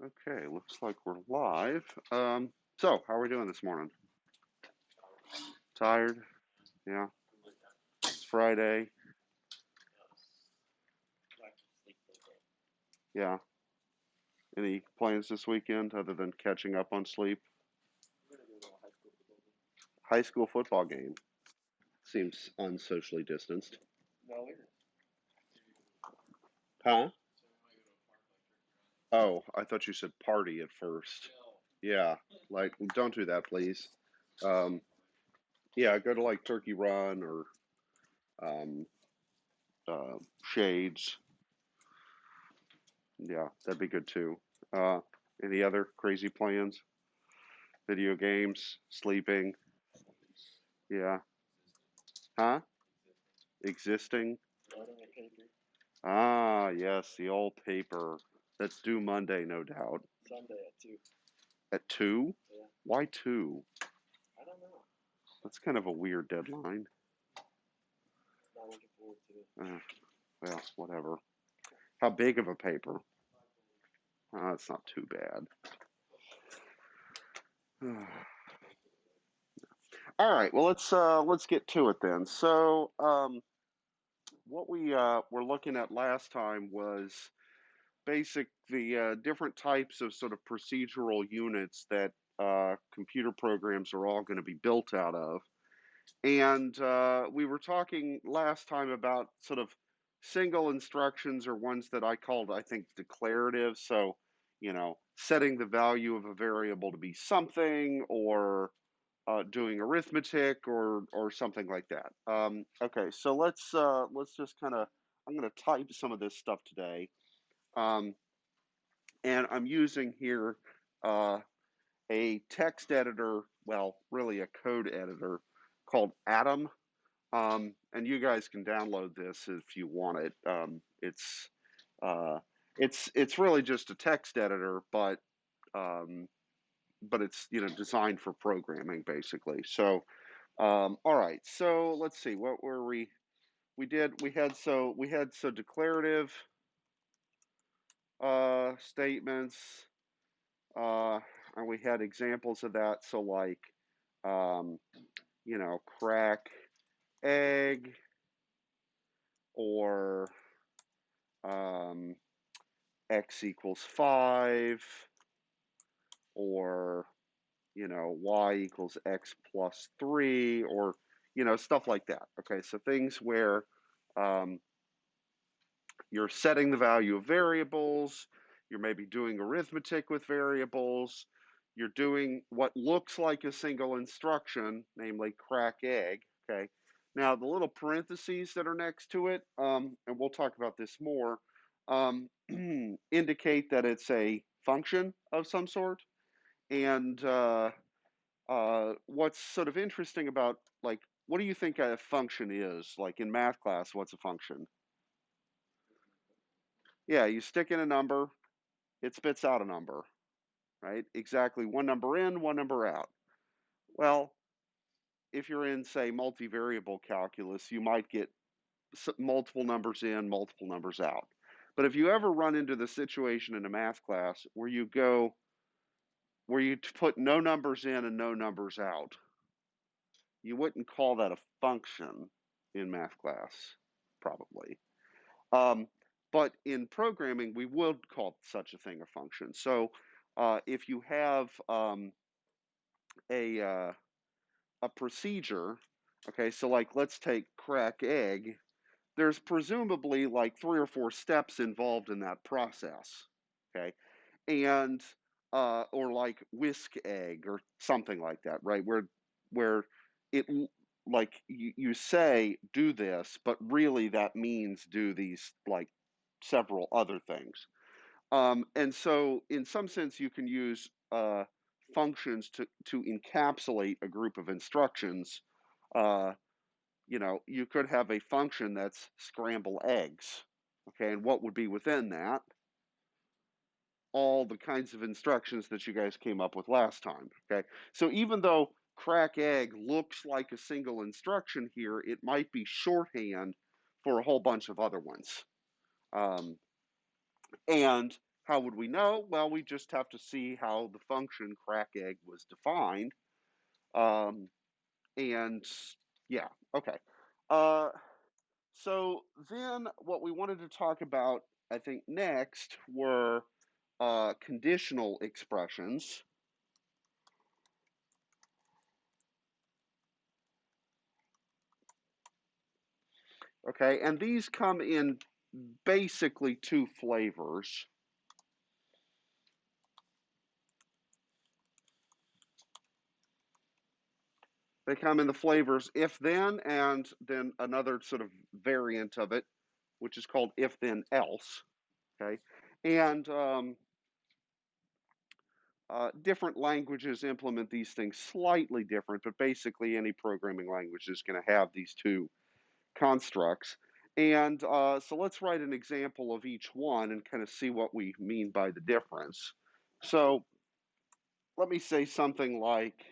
Okay, looks like we're live. So how are we doing this morning? Tired? Yeah, it's Friday. Yeah. Any plans this weekend other than catching up on sleep? High school football game. Seems unsocially distanced. Huh? Oh, I thought you said party at first. Yeah, like don't do that, please. Um, yeah, go to like Turkey Run or um, Shades. Yeah, that'd be good too. Uh, any other crazy plans? Video games, sleeping. Yeah. Huh? Existing. Ah, yes, the old paper. That's due Monday, no doubt. At 2? Why 2? That's kind of a weird deadline. Uh, well, whatever. How big of a paper? It's not too bad. All right, well let's get to it then. So, what we were looking at last time was the different types of sort of procedural units that computer programs are all going to be built out of. And we were talking last time about sort of single instructions or ones that I called, I think, declarative. So, setting the value of a variable to be something or doing arithmetic or something like that. Okay, so let's just kind of I'm going to type some of this stuff today. Um, and I'm using here uh, a text editor, well, really a code editor called Atom. And you guys can download this if you want it. Uh, it's really just a text editor, but it's designed for programming basically. So all right, so let's see, what were we had declarative statements. Uh, and we had examples of that. So like, um, crack egg or um, x equals 5 or, y equals x plus 3 or, stuff like that. Okay, so things where um, you're setting the value of variables, you're maybe doing arithmetic with variables, you're doing what looks like a single instruction, namely crack egg. Okay. Now, the little parentheses that are next to it, and we'll talk about this more, indicate that it's a function of some sort. And what's sort of interesting about, like, what do you think a function is? Like in math class, what's a function? Yeah, you stick in a number, it spits out a number, right? Exactly one number in, one number out. Well, if you're in, say, multivariable calculus, you might get multiple numbers in, multiple numbers out. But if you ever run into the situation in a math class where you put no numbers in and no numbers out, you wouldn't call that a function in math class, probably. Um, but in programming, we would call such a thing a function. So if you have a uh, a procedure, okay, so like let's take crack egg. There's presumably like 3 or 4 steps involved in that process, okay, and or like whisk egg or something like that, right? Where it like you say do this, but really that means do these like several other things. And so, in some sense, you can use functions to encapsulate a group of instructions. Uh, you could have a function that's scramble eggs. Okay, and what would be within that? All the kinds of instructions that you guys came up with last time. Okay, so even though crack egg looks like a single instruction here, it might be shorthand for a whole bunch of other ones. Um, and How would we know? Well, we just have to see how the function crack egg was defined. Um, and yeah, okay. Uh, so then what we wanted to talk about, I think, next were conditional expressions. Okay, and these come in basically two flavors. They come in the flavors if then, and then another sort of variant of it, which is called if then else. Okay, and different languages implement these things slightly different, but basically any programming language is going to have these two constructs. And so let's write an example of each one and kind of see what we mean by the difference. So let me say something like,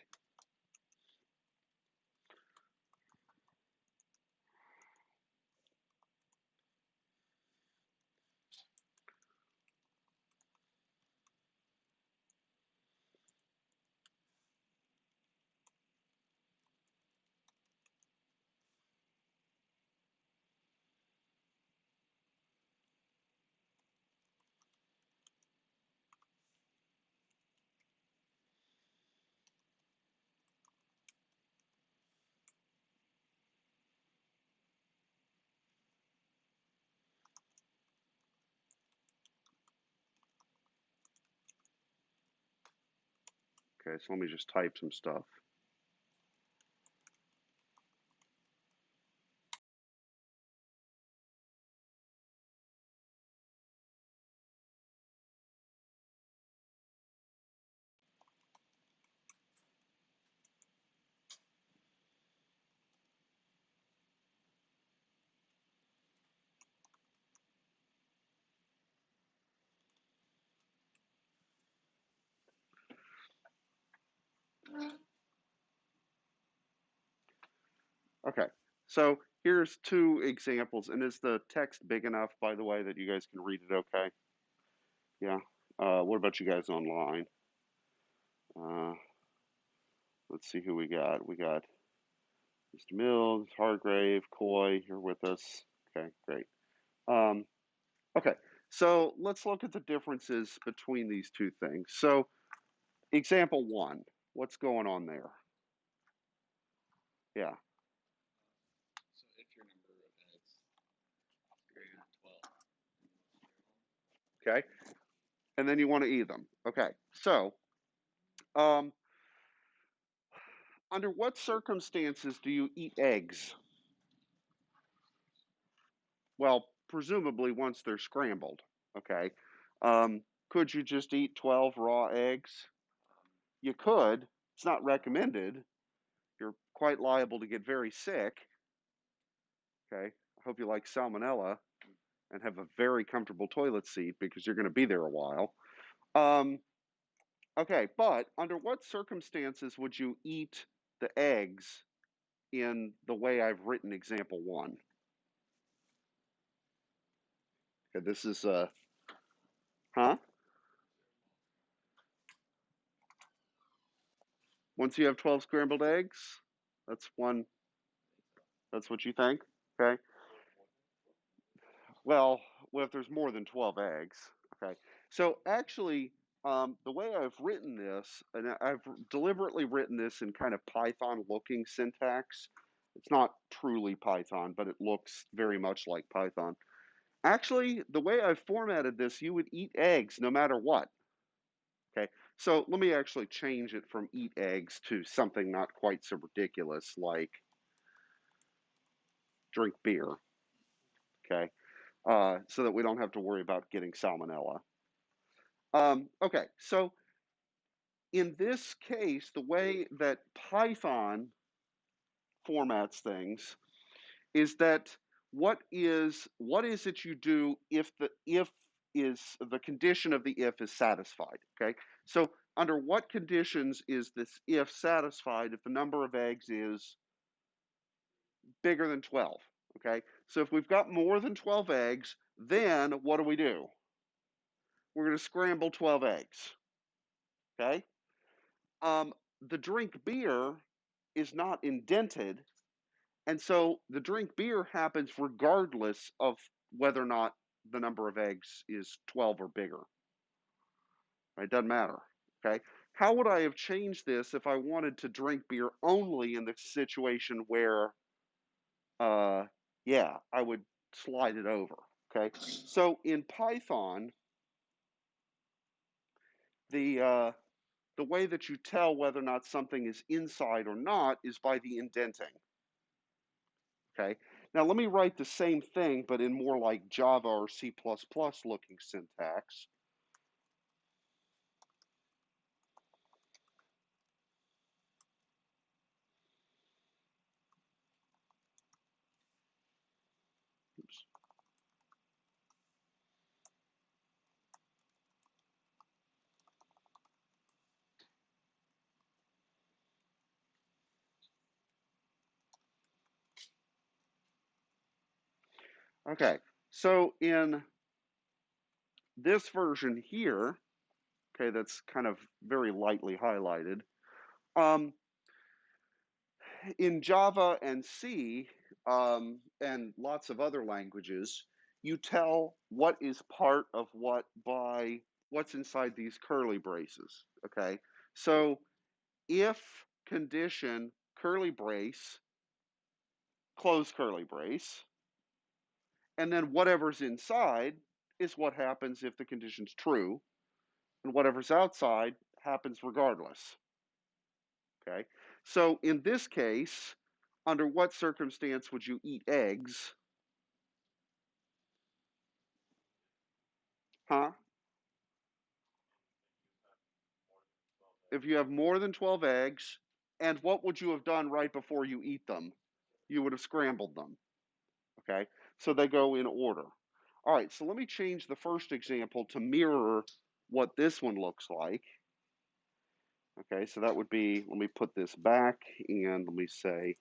okay, so let me just type some stuff. Okay, so here's two examples, and is the text big enough, by the way, that you guys can read it okay? Yeah. What about you guys online? Uh, let's see who we got. We got Mr. Mills, Hargrave, Coy, you're with us. Okay, great. Um, okay, so let's look at the differences between these two things. So, example one, what's going on there? Yeah, So if your number of eggs is greater than 12, okay. And then you want to eat them. Okay, so um, under what circumstances do you eat eggs? Well, presumably once they're scrambled. Okay. Could you just eat 12 raw eggs? You could. It's not recommended. You're quite liable to get very sick. Okay. I hope you like salmonella and have a very comfortable toilet seat because you're going to be there a while. Um, okay, but under what circumstances would you eat the eggs in the way I've written example one? Okay, this is huh? Once you have 12 scrambled eggs, that's one. That's what you think? Okay. Well, if there's more than 12 eggs, okay. So actually, the way I've written this, and I've deliberately written this in kind of Python-looking syntax. It's not truly Python, but it looks very much like Python. Actually, the way I've formatted this, you would eat eggs no matter what. Okay. So let me actually change it from eat eggs to something not quite so ridiculous like drink beer. Okay. So that we don't have to worry about getting salmonella. Okay, so in this case, the way that Python formats things is that what is it you do if the if is the condition of the if is satisfied? Okay, so under what conditions is this if satisfied if the number of eggs is bigger than 12? Okay, so if we've got more than 12 eggs, then what do? we're going to scramble 12 eggs. Okay? The drink beer is not indented, and so the drink beer happens regardless of whether or not the number of eggs is 12 or bigger. It doesn't matter. Okay? How would I have changed this if I wanted to drink beer only in the situation where, yeah, I would slide it over? Okay? So in Python, the way that you tell whether or not something is inside or not is by the indenting. Okay. Now let me write the same thing, but in more like Java or C++ looking syntax. Oops. Okay. So in this version here, okay, that's kind of very lightly highlighted. Um, in Java and C, and lots of other languages, you tell what is part of what by what's inside these curly braces. Okay. So if condition curly brace, close curly brace, and then whatever's inside is what happens if the condition's true, and whatever's outside happens regardless. Okay. So in this case, under what circumstance would you eat eggs? Huh? If you have more than 12 eggs, and what would you have done right before you eat them? You would have scrambled them. Okay. So they go in order. All right. So let me change the first example to mirror what this one looks like. Okay. So that would be, let me put this back and let me say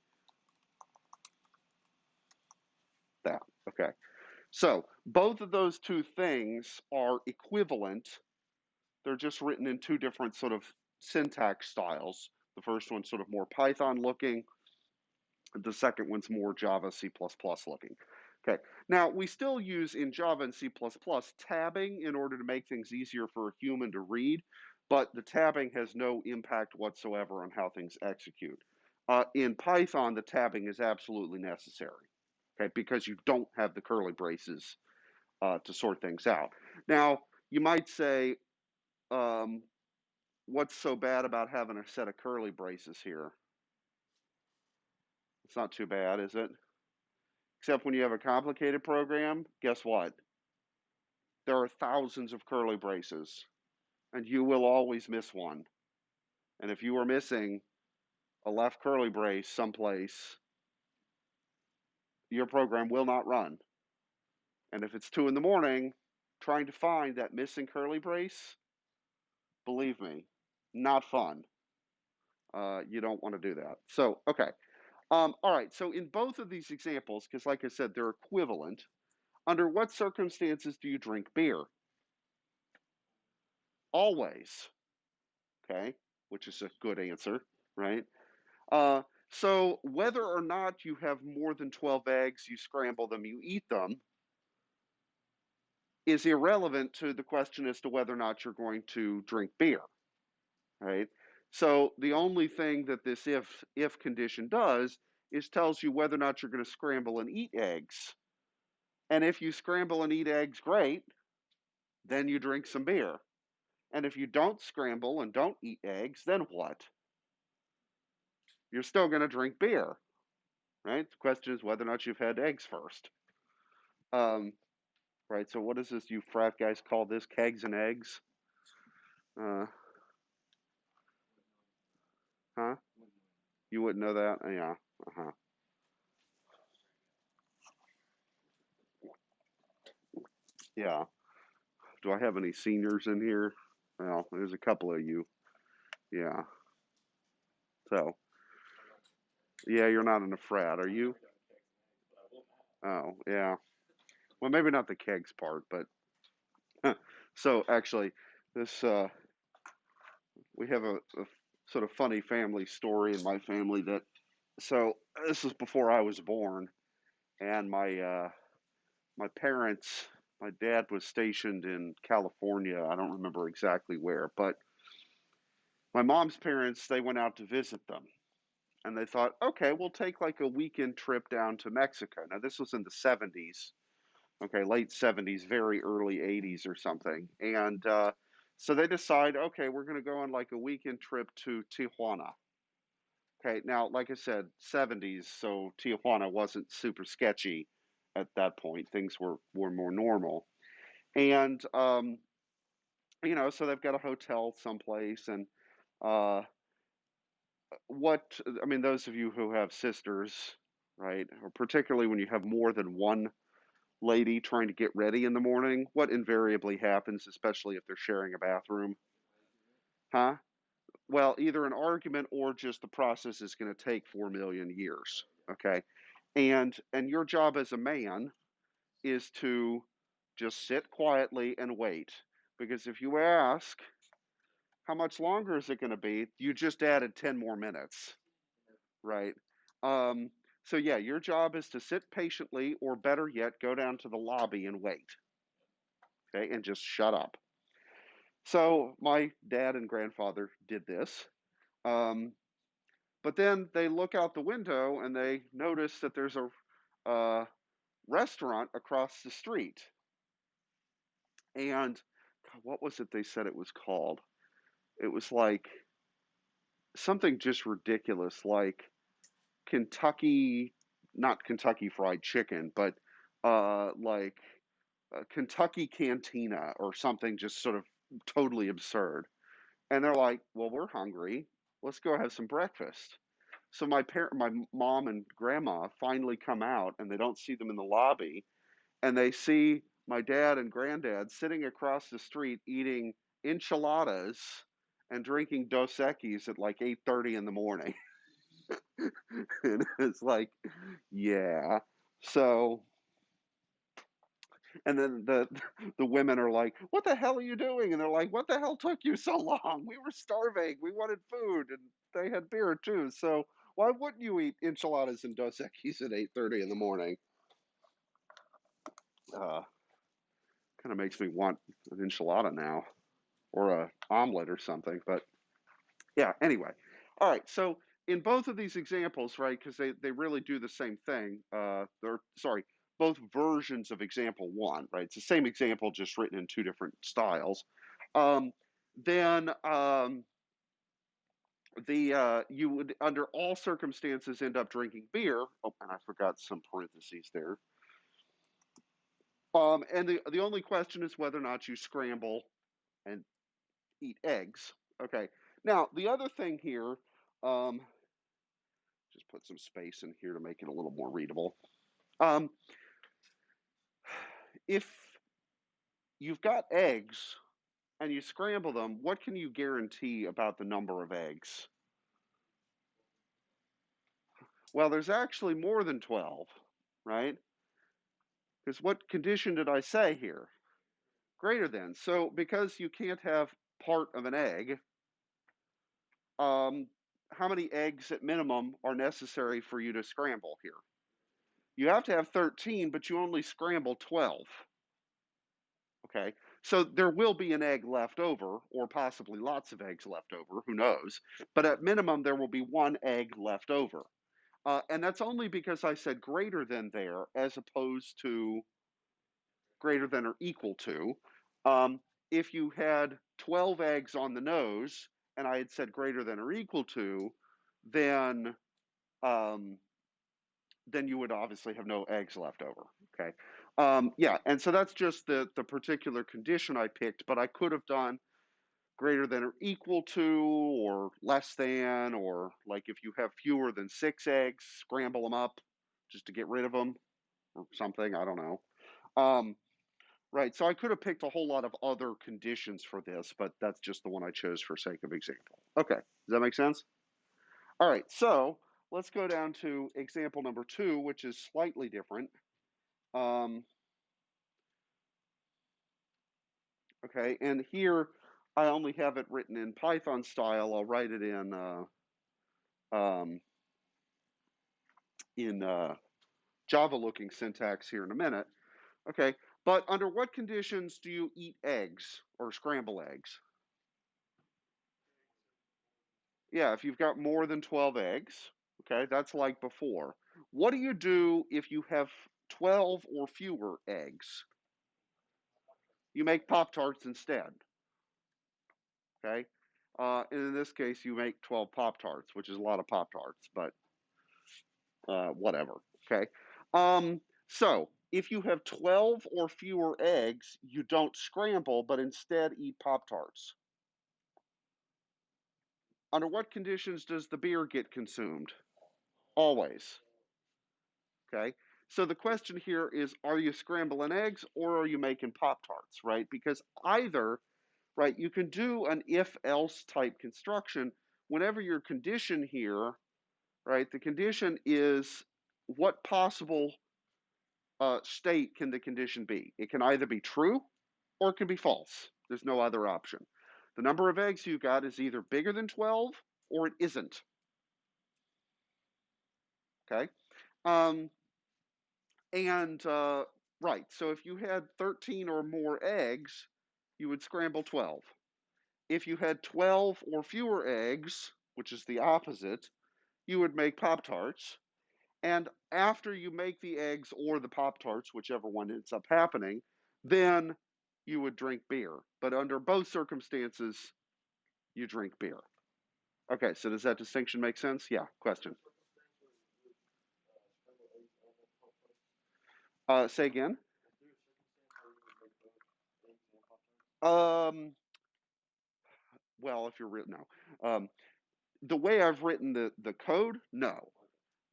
that. Okay. So both of those two things are equivalent. They're just written in two different sort of syntax styles. The first one's sort of more Python looking. The second one's more Java, C++ looking. Okay. Now, we still use in Java and C++ tabbing in order to make things easier for a human to read, but the tabbing has no impact whatsoever on how things execute. In Python, the tabbing is absolutely necessary, okay, because you don't have the curly braces to sort things out. Now, you might say, um, what's so bad about having a set of curly braces here? It's not too bad, is it? Except when you have a complicated program, guess what? There are thousands of curly braces, and you will always miss one. And if you are missing a left curly brace someplace, your program will not run. And if it's 2 in the morning, trying to find that missing curly brace, believe me, not fun. You don't want to do that. So, okay. All right. So, in both of these examples, because like I said, they're equivalent, under what circumstances do you drink beer? Always. Okay. Which is a good answer, right? So, whether or not you have more than 12 eggs, you scramble them, you eat them, is irrelevant to the question as to whether or not you're going to drink beer, right? So, the only thing that this if condition does is tells you whether or not you're going to scramble and eat eggs. And if you scramble and eat eggs, great, then you drink some beer. And if you don't scramble and don't eat eggs, then what? You're still going to drink beer, right? The question is whether or not you've had eggs first. Um, right. So what does this you frat guys call this? Kegs and eggs? Uh, huh? You wouldn't know that? Yeah. Uh-huh. Yeah. Do I have any seniors in here? Well, there's a couple of you. Yeah. So, yeah, you're not in a frat, are you? Oh, yeah. Well, maybe not the kegs part, but So actually, this we have a sort of funny family story in my family that so this is before I was born, and my parents, my dad was stationed in California. I don't remember exactly where, but my mom's parents, they went out to visit them. And they thought, okay, we'll take like a weekend trip down to Mexico. Now, this was in the 70s, okay, late 70s, very early 80s or something. And so they decide, okay, we're going to go on like a weekend trip to Tijuana. Okay, now, like I said, 70s, so Tijuana wasn't super sketchy at that point. Things were more normal. And, so they've got a hotel someplace. And uh, I mean, those of you who have sisters, right, or particularly when you have more than one lady trying to get ready in the morning, what invariably happens, especially if they're sharing a bathroom? Huh? Well, either an argument or just the process is going to take 4 million years. Okay. And your job as a man is to just sit quietly and wait. Because if you ask, how much longer is it going to be? You just added 10 more minutes, right? Um, so yeah, your job is to sit patiently, or better yet, go down to the lobby and wait, okay, and just shut up. So my dad and grandfather did this, um, but then they look out the window and they notice that there's a uh, restaurant across the street, and God, what was it they said it was called? It was like something just ridiculous, like Kentucky, not Kentucky Fried Chicken, but like Kentucky Cantina or something just sort of totally absurd. And they're like, "Well, we're hungry. Let's go have some breakfast." So my mom and grandma finally come out, and they don't see them in the lobby, and they see my dad and granddad sitting across the street eating enchiladas and drinking Dos Equis at like 8:30 in the morning. And it's like, yeah. So and then the women are like, "What the hell are you doing?" And they're like, "What the hell took you so long? We were starving. We wanted food, and they had beer too. So why wouldn't you eat enchiladas and Dos Equis at 8:30 in the morning?" Uh, Kind of makes me want an enchilada now, or a omelet or something. But yeah, anyway. All right. So in both of these examples, right, because they really do the same thing. They're sorry, both versions of example one, right? It's the same example, just written in two different styles. Um, then you would, under all circumstances, end up drinking beer. Oh, and I forgot some parentheses there. And the only question is whether or not you scramble and eat eggs. Okay. Now the other thing here. Just put some space in here to make it a little more readable. Um, if you've got eggs and you scramble them, what can you guarantee about the number of eggs? Well, there's actually more than 12, right? Because what condition did I say here? Greater than. So because you can't have part of an egg, um, how many eggs at minimum are necessary for you to scramble here? You have to have 13, but you only scramble 12. Okay, so there will be an egg left over, or possibly lots of eggs left over, who knows? But at minimum, there will be one egg left over. And that's only because I said greater than there as opposed to greater than or equal to. Um, if you had 12 eggs on the nose and I had said greater than or equal to, then um, then you would obviously have no eggs left over. Okay. Yeah. And so that's just the particular condition I picked, but I could have done greater than or equal to, or less than, or like if you have fewer than 6 eggs, scramble them up just to get rid of them or something. I don't know. Um, right. So I could have picked a whole lot of other conditions for this, but that's just the one I chose for sake of example. Okay. Does that make sense? All right. So let's go down to example number two, which is slightly different. Um, Okay, and here I only have it written in Python style. I'll write it um, in Java-looking syntax here in a minute. Okay, but under what conditions do you eat eggs or scramble eggs? Yeah, if you've got more than 12 eggs, okay, that's like before. What do you do if you have 12 or fewer eggs? You make Pop-Tarts instead, okay? And in this case, you make 12 Pop-Tarts, which is a lot of Pop-Tarts, but whatever, okay? So if you have 12 or fewer eggs, you don't scramble, but instead eat Pop-Tarts. Under what conditions does the beer get consumed? Always. Okay. So the question here is, are you scrambling eggs or are you making Pop Tarts, right? Because either, right, you can do an if else type construction whenever your condition here, right, the condition is what possible state can the condition be? It can either be true or it can be false. There's no other option. The number of eggs you got is either bigger than 12 or it isn't. Okay. Um, And right, so if you had 13 or more eggs, you would scramble 12. If you had 12 or fewer eggs, which is the opposite, you would make Pop Tarts. And after you make the eggs or the Pop Tarts, whichever one ends up happening, then you would drink beer. But under both circumstances, you drink beer. Okay, so does that distinction make sense? Yeah, question. Say again. Um, well, if you're real, no. The way I've written the code, no.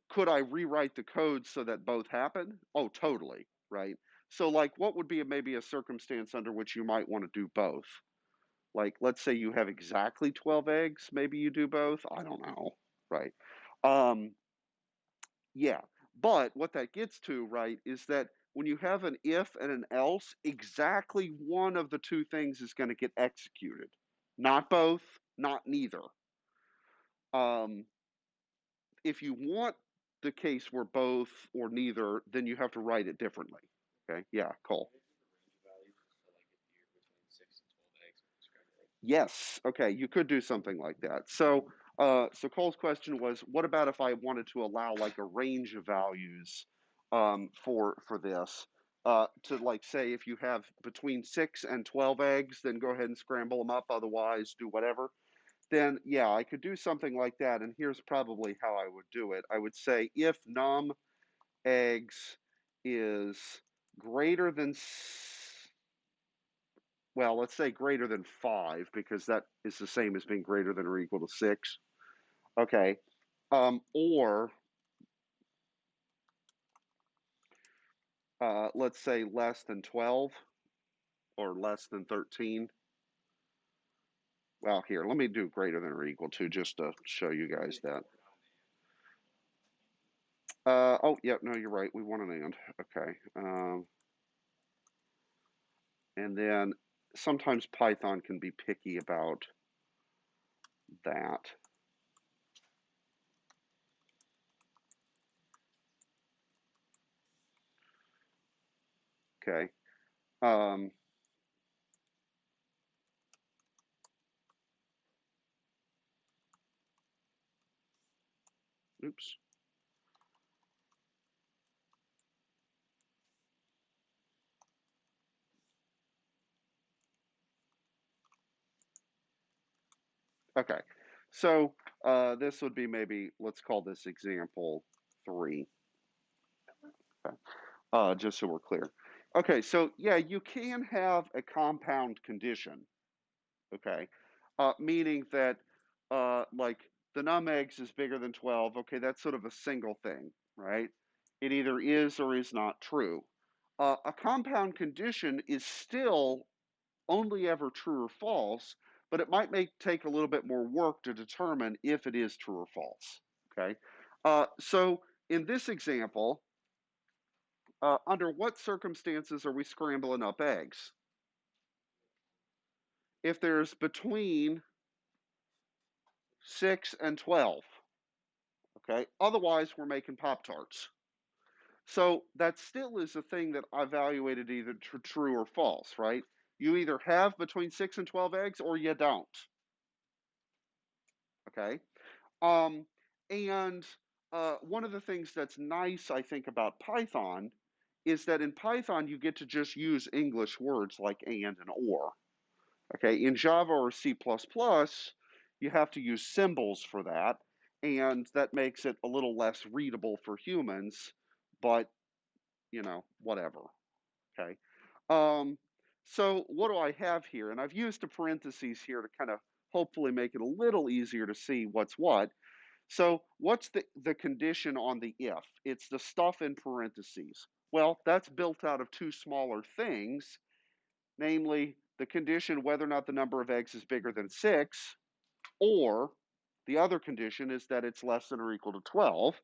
Could I rewrite the code so that both happen? Oh, totally, right? So like what would be maybe a circumstance under which you might want to do both? Like let's say you have exactly 12 eggs, maybe you do both. I don't know, right? Um, yeah. But what that gets to, right, is that when you have an if and an else, exactly one of the two things is going to get executed. Not both, not neither. Um, if you want the case where both or neither, then you have to write it differently. Okay. Yeah, Cole. Yes. Okay. You could do something like that. So Cole's question was, what about if I wanted to allow like a range of values for this? To like say if you have between 6 and 12 eggs, then go ahead and scramble them up. Otherwise, do whatever. Then yeah, I could do something like that. And here's probably how I would do it. I would say if num eggs is greater than, well, let's say greater than 5 because that is the same as being greater than or equal to 6. Okay. Or let's say less than 12 or less than 13. Well, here, let me do greater than or equal to just to show you guys that. Oh, yeah, no, you're right. We want an and. Okay. And then sometimes Python can be picky about that. Okay. Um, oops. Okay. So this would be maybe, let's call this example 3, okay. Just so we're clear. Okay, so yeah, you can have a compound condition, okay, meaning that like the num eggs is bigger than 12. Okay, that's sort of a single thing, right? It either is or is not true. A compound condition is still only ever true or false, but it might take a little bit more work to determine if it is true or false. Okay, so in this example, under what circumstances are we scrambling up eggs? if there's between 6 and 12. Okay, otherwise we're making Pop Tarts. So that still is a thing that I evaluated either true or false, right? You either have between 6 and 12 eggs or you don't. Okay. Um, and one of the things that's nice, I think, about Python is that in Python you get to just use English words like and or. Okay. In Java or C++, you have to use symbols for that, and that makes it a little less readable for humans, but whatever. Okay. Um, so what do I have here? And I've used the parentheses here to kind of hopefully make it a little easier to see what's what. So what's the condition on the if? It's the stuff in parentheses. Well, that's built out of two smaller things, namely the condition whether or not the number of eggs is bigger than 6, or the other condition is that it's less than or equal to 12.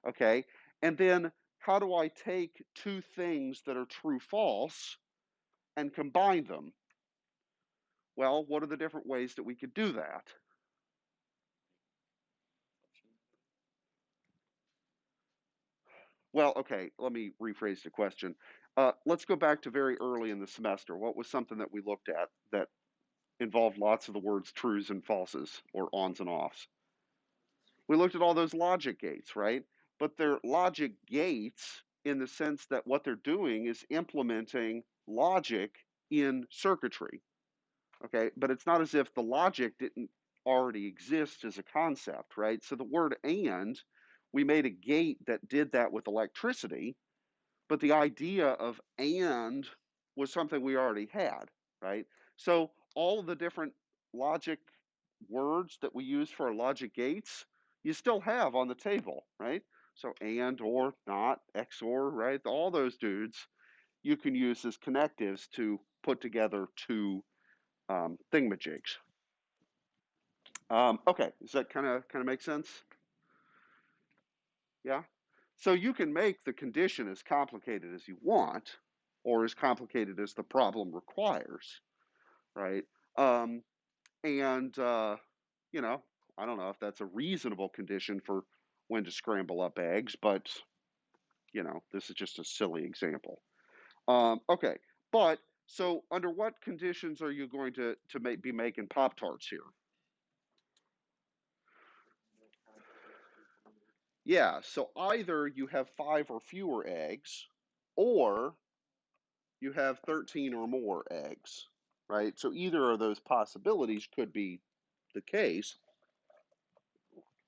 Okay. And then how do I take two things that are true false and combine them? Well, what are the different ways that we could do that? Well, okay, let me rephrase the question. Let's go back to very early in the semester. What was something that we looked at that involved lots of the words trues and falses or ons and offs? We looked at all those logic gates, right? But they're logic gates in the sense that what they're doing is implementing logic in circuitry. Okay, but it's not as if the logic didn't already exist as a concept, right? So the word and, we made a gate that did that with electricity, but the idea of and was something we already had, right? So all of the different logic words that we use for our logic gates, you still have on the table, right? So and, or, not, XOR, right? All those dudes you can use as connectives to put together two thingamajigs. Okay, does that kind of make sense? Yeah. So you can make the condition as complicated as you want, or as complicated as the problem requires, right? Um, and you know, I don't know if that's a reasonable condition for when to scramble up eggs, but this is just a silly example. Okay, but so under what conditions are you going to be making Pop Tarts here? Yeah, so either you have 5 or fewer eggs, or you have 13 or more eggs, right? So either of those possibilities could be the case,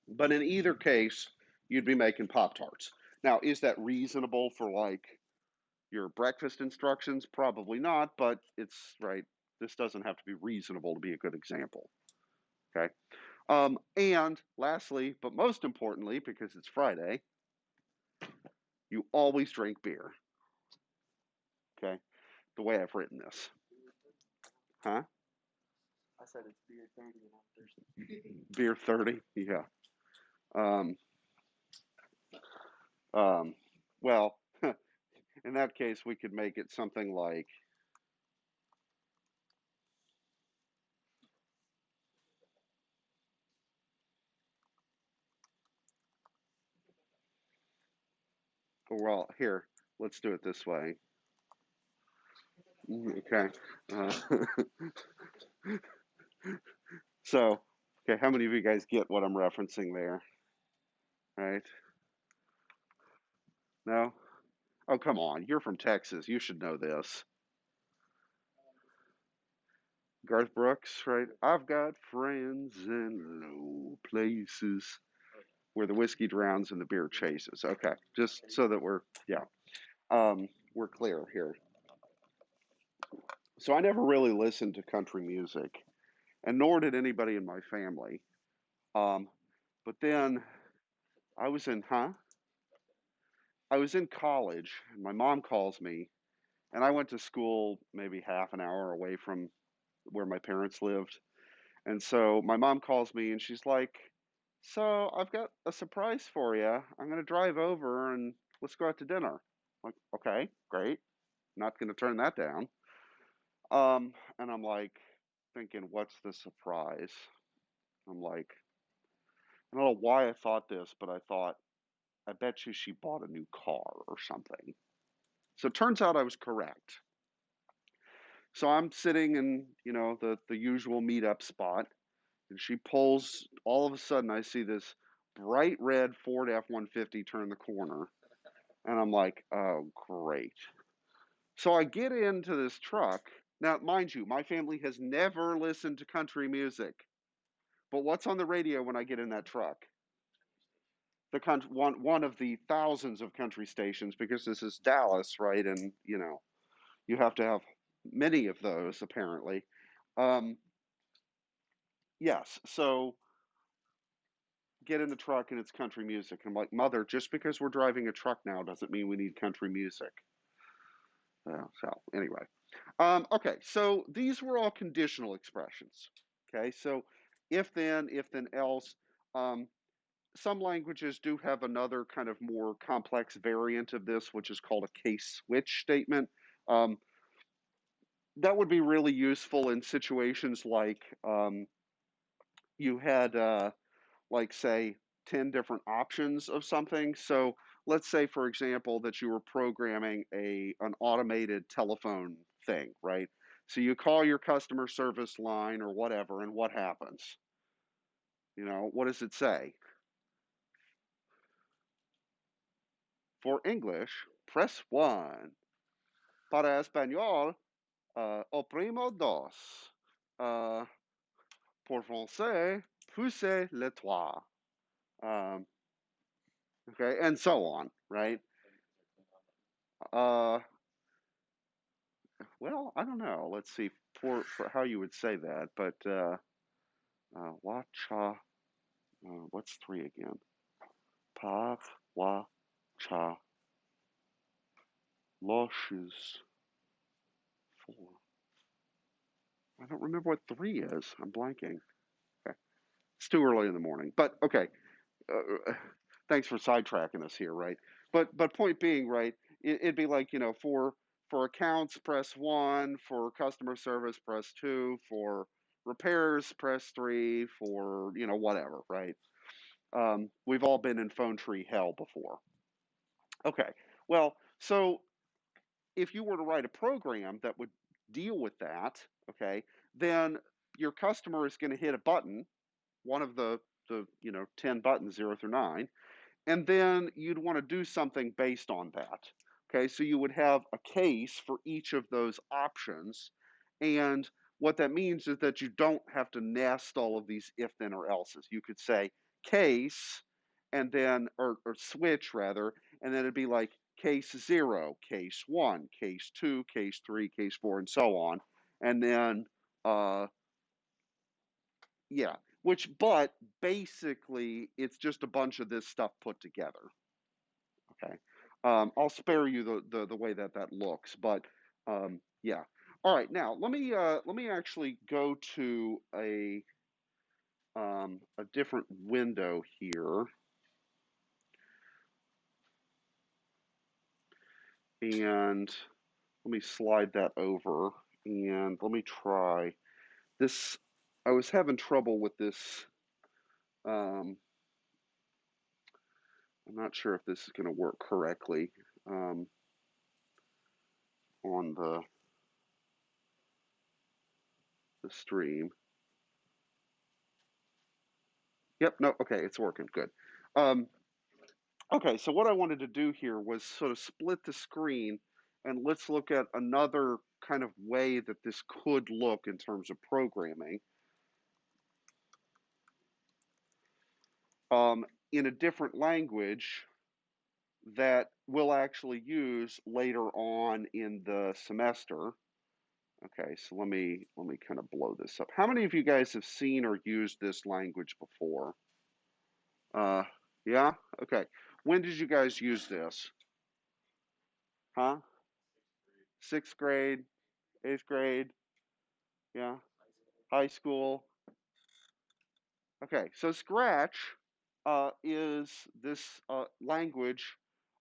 but in either case, you'd be making Pop Tarts. Now, is that reasonable for like your breakfast instructions? Probably not, but it's right. This doesn't have to be reasonable to be a good example. Okay. And lastly, but most importantly, because it's Friday, you always drink beer. Okay. The way I've written this. Huh? I said it's beer 30 and I'm thirsty. Beer 30? Yeah. Um, um, well, in that case, we could make it something like, well, here, let's do it this way. Okay. So, okay, how many of you guys get what I'm referencing there? Right? No? Oh, come on. You're from Texas. You should know this. Garth Brooks, right? I've got friends in low places where the whiskey drowns and the beer chases. Okay, just so that yeah, we're clear here. So I never really listened to country music, and nor did anybody in my family. Um, but then I was in, huh? I was in college, and my mom calls me, and I went to school maybe half an hour away from where my parents lived. And so my mom calls me, and she's like, "So I've got a surprise for you. I'm going to drive over, and let's go out to dinner." I'm like, okay, great. Not going to turn that down. And I'm like, thinking, what's the surprise? I'm like, I don't know why I thought this, but I thought, I bet you she bought a new car or something. So it turns out I was correct. So I'm sitting in, the usual meetup spot, and she pulls, all of a sudden I see this bright red Ford F-150 turn the corner, and I'm like, oh, great. So I get into this truck. Now, mind you, my family has never listened to country music. But what's on the radio when I get in that truck? The one of the thousands of country stations, because this is Dallas, right? And you have to have many of those apparently. Um, yes, so get in the truck and it's country music. I'm like, mother, just because we're driving a truck now doesn't mean we need country music. So anyway, okay, so these were all conditional expressions. Okay, so if then else. Um, some languages do have another kind of more complex variant of this, which is called a case switch statement. Um, that would be really useful in situations like you had, like, say, 10 different options of something. So let's say, for example, that you were programming an automated telephone thing, right? So you call your customer service line or whatever, and what happens? What does it say? For English, press 1. Para español, oprimo dos. Uh, pour français, poussez le trois. Um, okay, and so on, right? Uh, well, I don't know. Let's see for how you would say that, but wa cha. What's three again? Pa wa cha. Losh is four. I don't remember what three is. I'm blanking. Okay. It's too early in the morning, but okay. Thanks for sidetracking us here, right? But point being, right? It'd be like for accounts press 1, for customer service press 2, for repairs press 3, for whatever, right? We've all been in phone tree hell before. Okay, well, so if you were to write a program that would deal with that, okay, then your customer is going to hit a button, one of the 10 buttons 0 through 9, and then you'd want to do something based on that. Okay, so you would have a case for each of those options. And what that means is that you don't have to nest all of these if then or else's. You could say case and then, or switch rather, and then it'd be like case 0, case 1, case 2, case 3, case 4, and so on. And then, uh, yeah, but basically it's just a bunch of this stuff put together. Okay. I'll spare you the way that looks, but yeah. All right. Now let me actually go to a different window here, and let me slide that over, and let me try this. I was having trouble with this. Um, I'm not sure if this is going to work correctly on the stream. Yep. No. Okay. It's working. Good. Um, Okay, so what I wanted to do here was sort of split the screen and let's look at another kind of way that this could look in terms of programming in a different language that we'll actually use later on in the semester. Okay, so let me kind of blow this up. How many of you guys have seen or used this language before? Uh, yeah? Okay. When did you guys use this? Huh? Sixth grade, eighth grade? Yeah. High school. Okay, so Scratch is this language,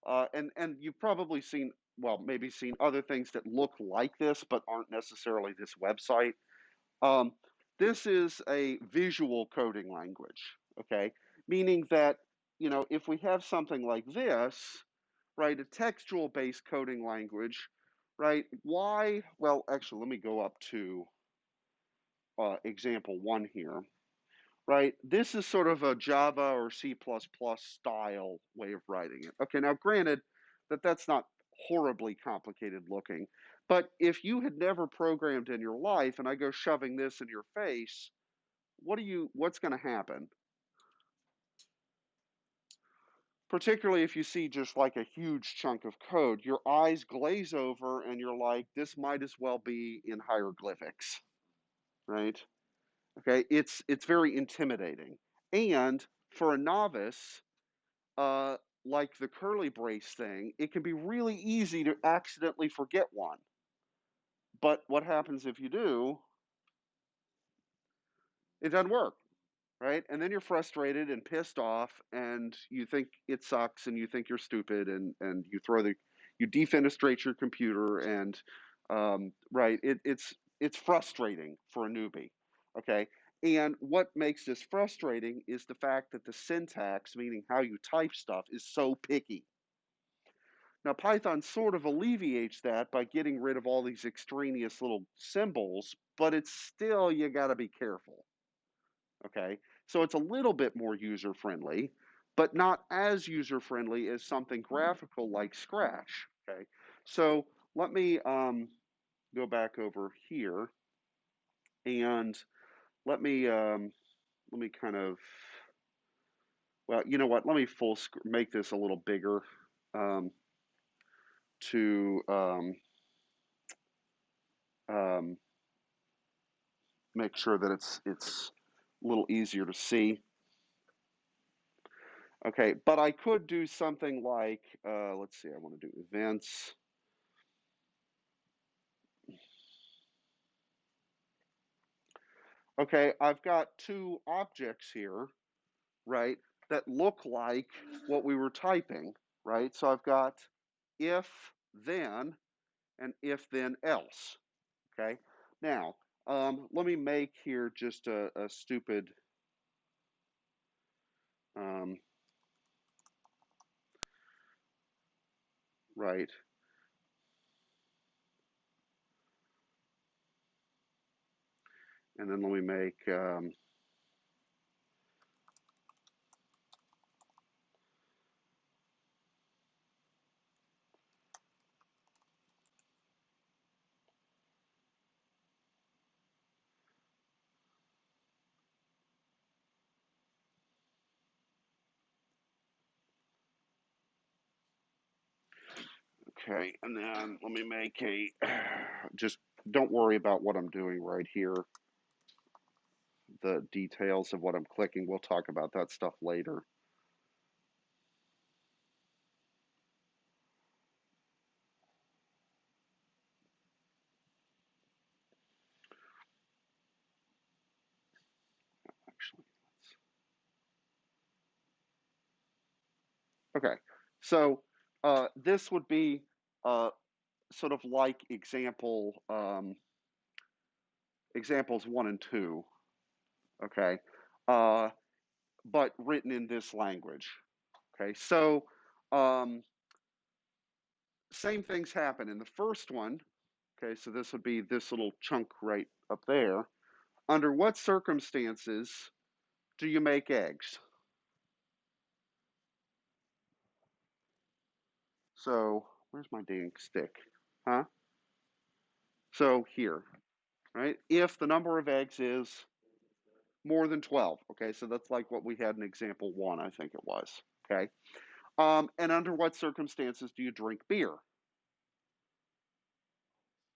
and you've probably seen, well, maybe seen other things that look like this, but aren't necessarily this website. This is a visual coding language, okay? Meaning that, if we have something like this, right, a textual based coding language, right, why? Well, actually, let me go up to example one here, right? This is sort of a Java or C++ style way of writing it. Okay, now granted that that's not horribly complicated looking, but if you had never programmed in your life and I go shoving this in your face, what's going to happen? Particularly if you see just like a huge chunk of code, your eyes glaze over and you're like, this might as well be in hieroglyphics, right? Okay, it's very intimidating. And for a novice, uh, like the curly brace thing, it can be really easy to accidentally forget one. But what happens if you do? It doesn't work, right? And then you're frustrated and pissed off, and you think it sucks, and you think you're stupid, and you defenestrate your computer, and right, it's frustrating for a newbie, okay? And what makes this frustrating is the fact that the syntax, meaning how you type stuff, is so picky. Now, Python sort of alleviates that by getting rid of all these extraneous little symbols, but it's still, you got to be careful. Okay, so it's a little bit more user friendly, but not as user friendly as something graphical like Scratch. Okay, so let me go back over here and let me let me kind of well, you know what? Let me make this a little bigger um, to um, make sure that it's a little easier to see. Okay, but I could do something like, let's see, I want to do events. Okay, I've got two objects here, right, that look like what we were typing, right? So I've got if then and if then else, okay? Now, let me make here just a stupid, um, right, and then let me make, okay, and then let me make a, just don't worry about what I'm doing right here. The details of what I'm clicking, we'll talk about that stuff later. Actually, okay. So this would be sort of like examples one and two. Okay, uh, but written in this language. Okay, so um, same things happen in the first one. Okay, so this would be this little chunk right up there. Under what circumstances do you make eggs? So where's my dang stick? Huh? So here, right? If the number of eggs is more than 12. Okay, so that's like what we had in example one, I think it was. Okay. And under what circumstances do you drink beer?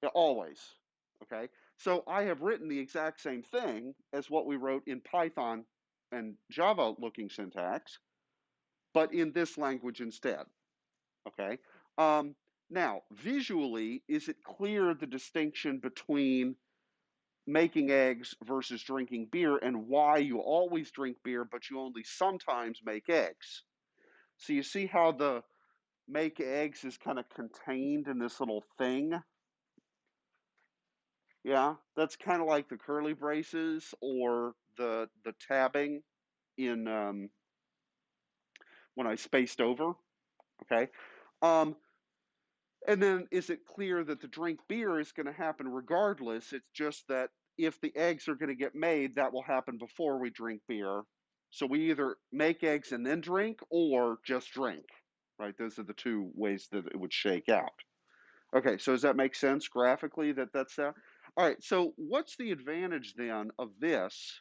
Yeah, always. Okay. So I have written the exact same thing as what we wrote in Python and Java looking syntax, but in this language instead. Okay. Um, Now, visually, is it clear the distinction between making eggs versus drinking beer and why you always drink beer, but you only sometimes make eggs? So you see how the make eggs is kind of contained in this little thing? Yeah, that's kind of like the curly braces or the tabbing in when I spaced over. Okay. Um, and then is it clear that the drink beer is going to happen regardless? It's just that if the eggs are going to get made, that will happen before we drink beer. So we either make eggs and then drink or just drink, right? Those are the two ways that it would shake out. Okay, so does that make sense graphically that that's that? All right, so what's the advantage then of this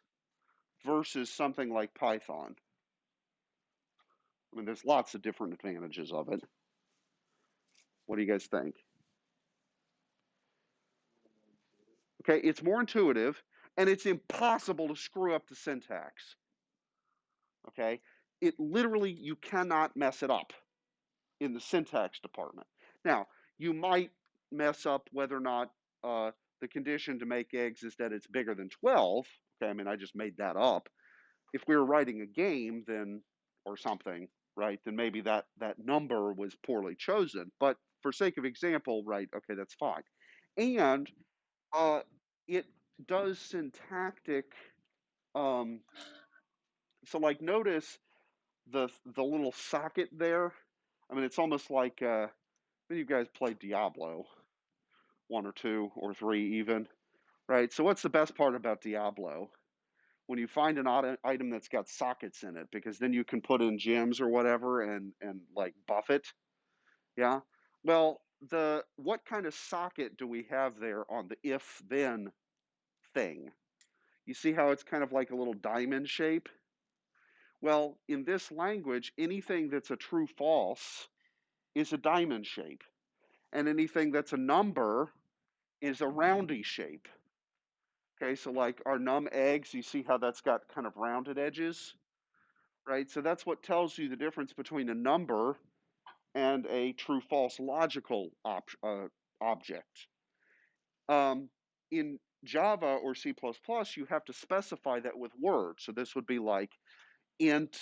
versus something like Python? I mean, there's lots of different advantages of it. What do you guys think? Okay, it's more intuitive and it's impossible to screw up the syntax. Okay, it literally, you cannot mess it up in the syntax department. Now, you might mess up whether or not the condition to make eggs is that it's bigger than 12. Okay, I mean, I just made that up. If we were writing a game, then or something, right, then maybe that number was poorly chosen. But for sake of example, right, okay, that's fine. And uh, it does syntactic. Um, so, like, notice the little socket there. I mean, it's almost like you guys played Diablo one or two or three even, right? So, what's the best part about Diablo? When you find an item that's got sockets in it, because then you can put in gems or whatever and like buff it. Yeah. Well, the what kind of socket do we have there on the if then thing? You see how it's kind of like a little diamond shape? Well, in this language, anything that's a true false is a diamond shape, and anything that's a number is a roundy shape. Okay, so like our num eggs, you see how that's got kind of rounded edges, right? So that's what tells you the difference between a number and a true false logical object. Um, in Java or C++, you have to specify that with words. So this would be like int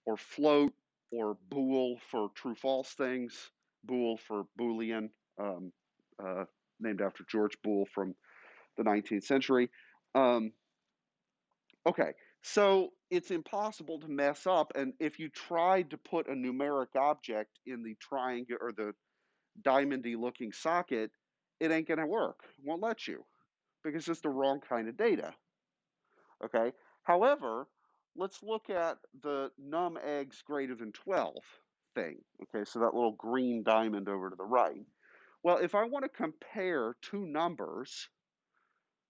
or float or bool for true false things, bool for Boolean, um, uh, named after George Boole from the 19th century. Um, okay, so it's impossible to mess up. And if you tried to put a numeric object in the triangle or the diamondy looking socket, it ain't going to work. It won't let you because it's the wrong kind of data. Okay. However, let's look at the num eggs greater than 12 thing. Okay. So that little green diamond over to the right. Well, if I want to compare two numbers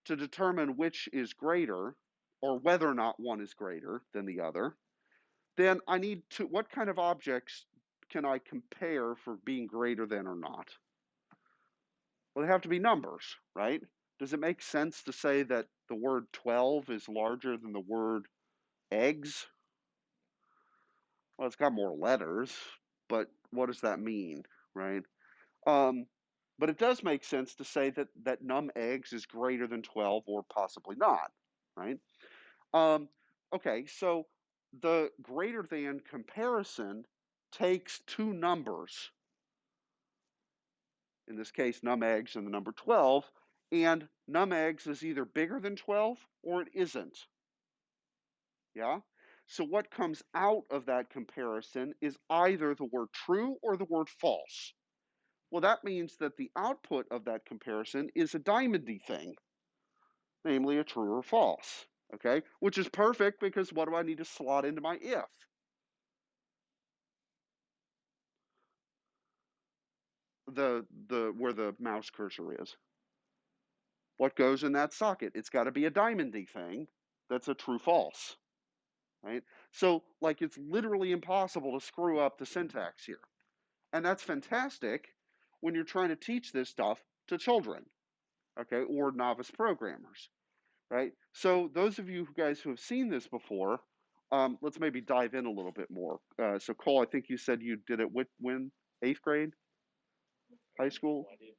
to determine which is greater or whether or not one is greater than the other, then I need to, what kind of objects can I compare for being greater than or not? Well, they have to be numbers, right? Does it make sense to say that the word 12 is larger than the word eggs? Well, it's got more letters, but what does that mean, right? Um, but it does make sense to say that num eggs is greater than 12 or possibly not, right? Um, okay, so the greater than comparison takes two numbers, in this case, num eggs and the number 12, and num eggs is either bigger than 12 or it isn't. Yeah? So what comes out of that comparison is either the word true or the word false. Well, that means that the output of that comparison is a diamondy thing, namely a true or false. Okay? Which is perfect because what do I need to slot into my if? The where the mouse cursor is. What goes in that socket? It's got to be a diamondy thing that's a true false, right? So like it's literally impossible to screw up the syntax here. And that's fantastic when you're trying to teach this stuff to children, okay, or novice programmers, right? So those of you guys who have seen this before, let's maybe dive in a little bit more. So Cole, I think you said you did it when eighth grade, high school. Well, I did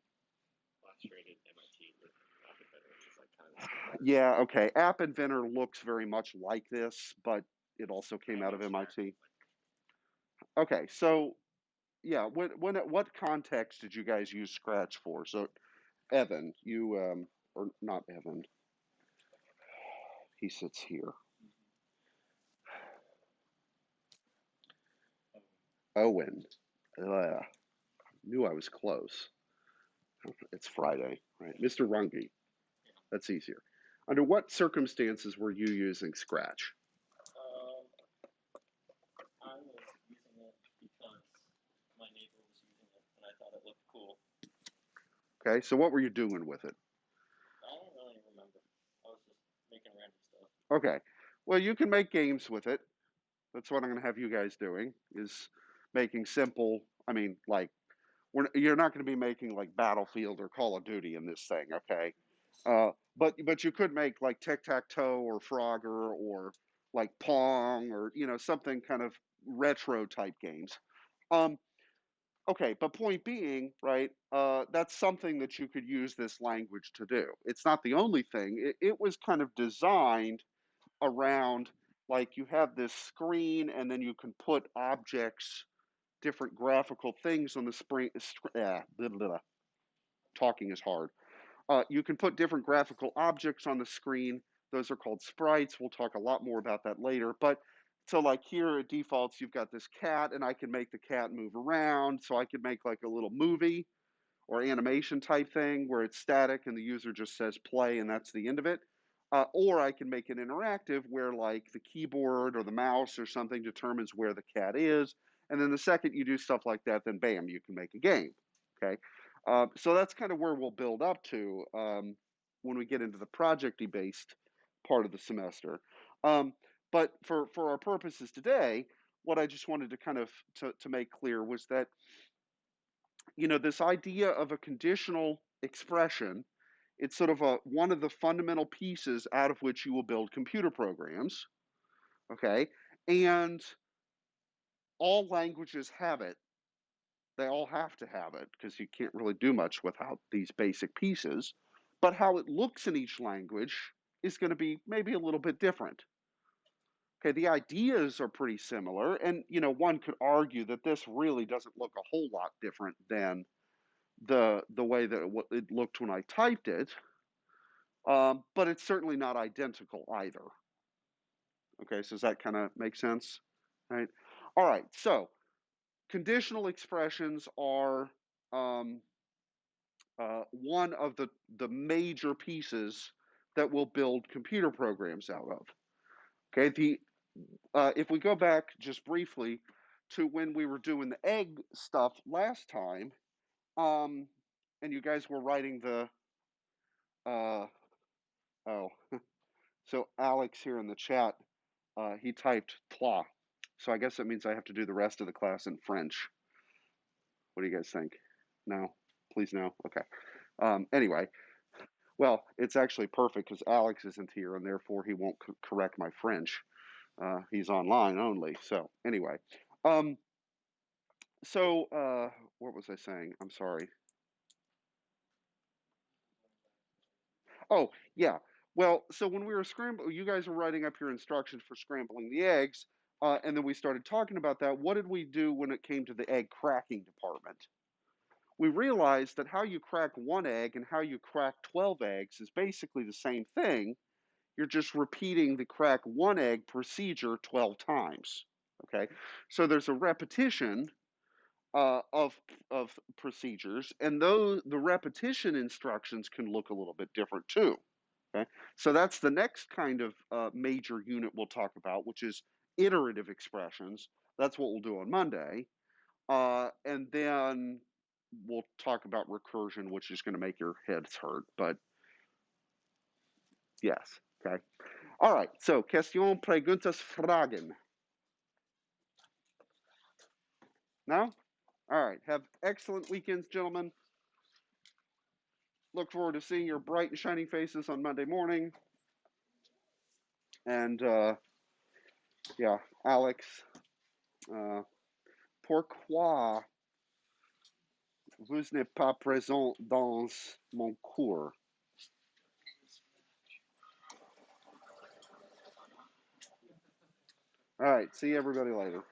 last year. I did MIT with App Inventor, which is like kind of similar. Yeah, okay. App Inventor looks very much like this, but it also came out of MIT. Okay, so yeah, what context did you guys use Scratch for? So Evan, you or not Evan. He sits here. Owen. Knew I was close. It's Friday, right? Mr. Runge. That's easier. Under what circumstances were you using Scratch? I was using it because my neighbor was using it and I thought it looked cool. Okay, so what were you doing with it? I don't really remember. I was just making random stuff. Okay, well, you can make games with it. That's what I'm going to have you guys doing, is making simple, I mean, like, you're not going to be making like Battlefield or Call of Duty in this thing, okay? But you could make like tic-tac-toe or Frogger or like Pong or something kind of retro type games. Um, okay, but point being, right? That's something that you could use this language to do. It's not the only thing. It was kind of designed around like you have this screen and then you can put objects, different graphical things on the screen. Talking is hard. You can put different graphical objects on the screen. Those are called sprites. We'll talk a lot more about that later. But so like here it defaults, you've got this cat and I can make the cat move around. So I could make like a little movie or animation type thing where it's static and the user just says play and that's the end of it. Or I can make it interactive where like the keyboard or the mouse or something determines where the cat is. And then the second you do stuff like that, then bam, you can make a game. Okay. So that's kind of where we'll build up to when we get into the project-y based part of the semester. But for our purposes today, what I just wanted to kind of to make clear was that this idea of a conditional expression, it's sort of one of the fundamental pieces out of which you will build computer programs. Okay. And all languages have it. They all have to have it because you can't really do much without these basic pieces. But how it looks in each language is going to be maybe a little bit different. Okay, the ideas are pretty similar, and one could argue that this really doesn't look a whole lot different than the way that it looked when I typed it, but it's certainly not identical either. Okay, so does that kind of make sense? Right. All right. So conditional expressions are one of the major pieces that we'll build computer programs out of. Okay. If we go back just briefly to when we were doing the egg stuff last time, um, and you guys were writing the oh, so Alex here in the chat, he typed "trois," so I guess that means I have to do the rest of the class in French. What do you guys think? No, please no. Okay. Anyway, well, it's actually perfect because Alex isn't here, and therefore he won't correct my French. He's online only. So anyway, um, what was I saying? I'm sorry. Oh, yeah. Well, so when we were scrambling, you guys were writing up your instructions for scrambling the eggs, and then we started talking about that. What did we do when it came to the egg cracking department? We realized that how you crack one egg and how you crack 12 eggs is basically the same thing. You're just repeating the crack one egg procedure 12 times. Okay, so there's a repetition of procedures, and those the repetition instructions can look a little bit different too. Okay, so that's the next kind of major unit we'll talk about, which is iterative expressions. That's what we'll do on Monday, and then we'll talk about recursion, which is going to make your heads hurt. But yes, okay. All right. So, question, preguntas, fragen. No? All right. Have excellent weekends, gentlemen. Look forward to seeing your bright and shining faces on Monday morning. And yeah, Alex, pourquoi vous n'êtes pas présent dans mon cours? All right. See everybody later.